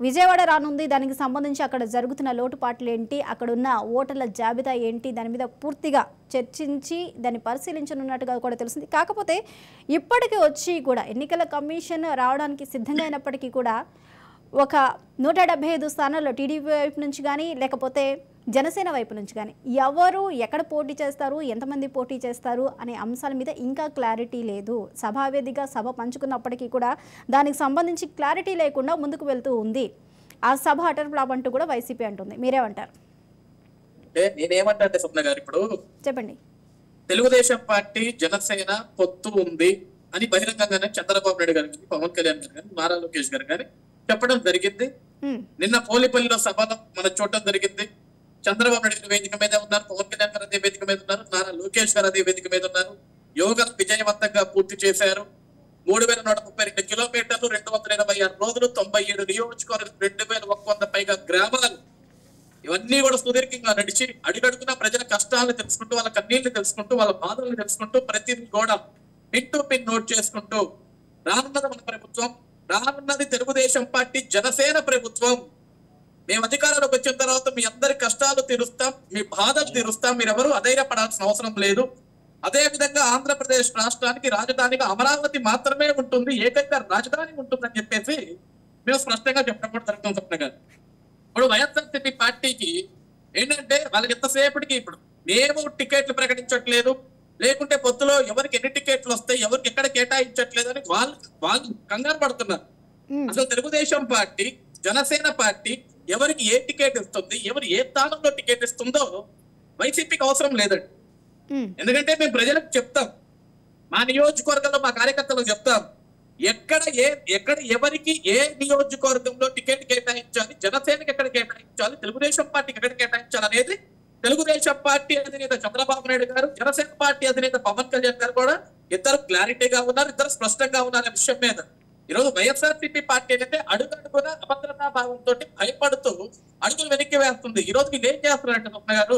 విజయవాడ రానుంది. దానికి సంబంధించి అక్కడ జరుగుతున్న లోటుపాట్లు ఏంటి, అక్కడున్న ఓటర్ల జాబితా ఏంటి, దాని మీద పూర్తిగా చర్చించి దాన్ని పరిశీలించనున్నట్టుగా కూడా తెలిసింది. కాకపోతే ఇప్పటికి వచ్చి కూడా ఎన్నికల కమిషన్ రావడానికి సిద్ధంగా అయినప్పటికీ కూడా ఒక 175 స్థానాల్లో టీడీపీ వైపు నుంచి కానీ లేకపోతే జనసేన వైపు నుంచి కానీ ఎవరు ఎక్కడ పోటీ చేస్తారు, ఎంతమంది పోటీ చేస్తారు అనే అంశాల మీద ఇంకా క్లారిటీ లేదు. సభావేదిగా సభ పంచుకున్నప్పటికీ కూడా దానికి సంబంధించి క్లారిటీ లేకుండా ముందుకు వెళ్తూ ఉంది. ఆ సభ అటర్ ఫ్లాప్ అంటూ కూడా వైసీపీ అంటుంది. మీరేమంటారు? నేనేమంటే స్వప్న గారు, ఇప్పుడు చెప్పండి. తెలుగుదేశం పార్టీ జనసేన పొత్తు ఉంది అని బహిరంగంగానే చంద్రబాబు నాయుడు గారికి, పవన్ కళ్యాణ్ గారు కానీ, నారా లోకేష్ గారు కానీ చెప్పడం జరిగింది. నిన్న పోలిపల్లిలో సభలో మనం చూడటం జరిగింది. చంద్రబాబు నాయుడు వేదిక మీద ఉన్నారు, పవన్ కళ్యాణ్ గారు అదే వేదిక మీద ఉన్నారు, నారా లోకేష్ గారు అదే వేదిక మీద ఉన్నారు. యోగా విజయవంతంగా పూర్తి చేశారు. 3132 కిలోమీటర్లు, 226 రోజులు, 97 నియోజకవర్గాలు, 2100 పైగా గ్రామాలు, ఇవన్నీ కూడా సుదీర్ఘంగా నడిచి అడుగడుగున ప్రజల కష్టాలను తెలుసుకుంటూ, వాళ్ళ కన్నీళ్లు తెలుసుకుంటూ, వాళ్ళ బాధలను తెలుసుకుంటూ, ప్రతిదీ కూడా పిన్ టు పిన్ నోట్ చేసుకుంటూ రానున్నది మన ప్రభుత్వం, రానున్నది తెలుగుదేశం పార్టీ జనసేన ప్రభుత్వం. మేము అధికారంలోకి వచ్చిన తర్వాత మీ అందరి కష్టాలు తీరుస్తాం, మీ బాధలు తీరుస్తాం, మీరెవరూ అధైర్యపడాల్సిన అవసరం లేదు. అదే విధంగా ఆంధ్రప్రదేశ్ రాష్ట్రానికి రాజధానిగా అమరావతి మాత్రమే ఉంటుంది, ఏకైక రాజధాని ఉంటుందని చెప్పేసి మేము స్పష్టంగా చెప్పడం కూడా జరుగుతుంది. స్వప్నగా ఇప్పుడు వైఎస్ఆర్సీపీ పార్టీకి ఏంటంటే వాళ్ళకి ఎంతసేపటికి ఇప్పుడు మేము టికెట్లు ప్రకటించట్లేదు, లేకుంటే పొత్తులో ఎవరికి ఎన్ని టికెట్లు వస్తాయి, ఎవరికి ఎక్కడ కేటాయించట్లేదు అని వాళ్ళు కంగారు పడుతున్నారు. అసలు తెలుగుదేశం పార్టీ జనసేన పార్టీ ఎవరికి ఏ టికెట్ ఇస్తుంది, ఎవరు ఏ స్థానంలో టికెట్ ఇస్తుందో వైసీపీకి అవసరం లేదండి. ఎందుకంటే మేము ప్రజలకు చెప్తాం, మా నియోజకవర్గంలో మా కార్యకర్తలకు చెప్తాం, ఎక్కడ ఎవరికి ఏ నియోజకవర్గంలో టికెట్ కేటాయించాలి, జనసేనకి ఎక్కడ కేటాయించాలి, తెలుగుదేశం పార్టీకి ఎక్కడ కేటాయించాలి అనేది తెలుగుదేశం పార్టీ అధినేత చంద్రబాబు నాయుడు గారు, జనసేన పార్టీ అధినేత పవన్ కళ్యాణ్ గారు కూడా ఇద్దరు క్లారిటీగా ఉన్నారు, ఇద్దరు స్పష్టంగా ఉన్నారు అనే విషయం మీద. ఈరోజు వైఎస్ఆర్సీపీ పార్టీ ఏంటంటే అడుగడుగున అభద్రతా భావంతో భయపడుతూ అడుగులు వెనక్కి వేస్తుంది. ఈ రోజు వీళ్ళు ఏం చేస్తున్నారంటే స్వప్న గారు,